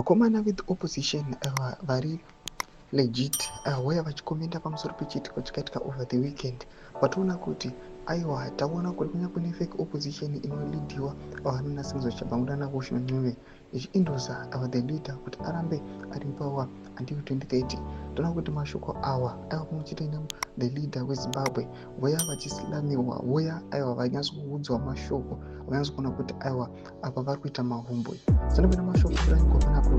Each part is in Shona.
Vakomana with opposition vari legit waya vachikomenda pamusoro pechiitiko chakaitika over the weekend. Vatoona kuti aiwa taona kuti kunya kune fake opposition inolidiwa vanonasimudzwa chabhanguda nakushina nyuve ichiindosa the leader kuti arambe ari power until 2030. Toona kuti mashoko awa aiwa pamwechete the leader weZimbabwe voya vachisilamiwa voya aiwa vanyatsokuudzwa mashoko vanyatsokuona kuti aiwa apa vari kuita mahumbwe. Sanopinda mashoko kudai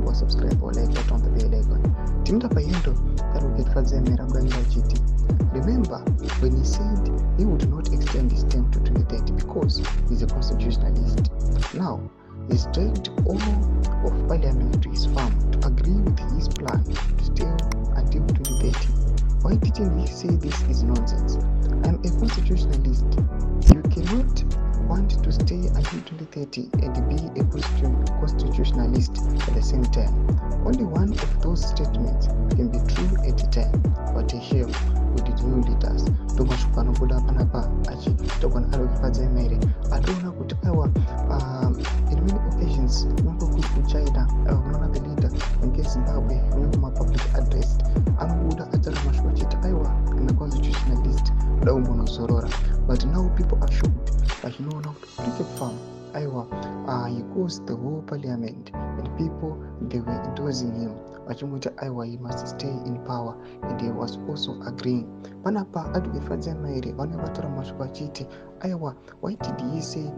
kuwa subscribe or like that on the bell icon. Tinoda payendo taruketfadzemera kudanira chiti. Remember when he said he would not extend his term to 2030 because he's a constitutionalist. Now he's dragged all of parliament to his farm to agree with his plan to stay until 2030. Why didn't he say this is nonsense? I'm a constitutionalist. You cannot want to stay until 2030 and be a constitutionalist at the same time. Only one of those statements can be true at a time. But here, we did new leaders. Tomashukano kuda panapa achi tokwana alokifadze mere. Atona kuti aiwa in many occasions nongo kuchaida unaona the leader in Zimbabwe nongo public address anobuda atara mashoko chiti aiwa in the constitutionalist daumbono zorora. But now people are shocked. Vachinoona kuti cricket farm aiwa he caused the whole parliament and people they were endorsing him vachimuti aiwa he must stay in power and he was also agreeing. Panapa advocate maire vane vatora mashoko achiti aiwa why did he say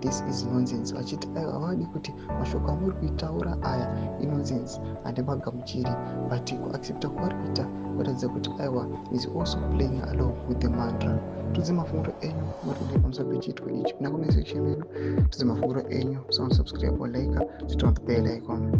this is nonsense vachiti aiwa vadi kuti mashoko amuri kuitaura aya inonsense ande magamuchiri but kuaccepta kwaari kuita kuratidza kuti aiwa is also playing along with the mantra. Tudze mafunguro enyu matende pamusoro pechiitiko ichi. Kuna kune section yedu tudze mafunguro enyu, subscribe or like, sit on the bell icon.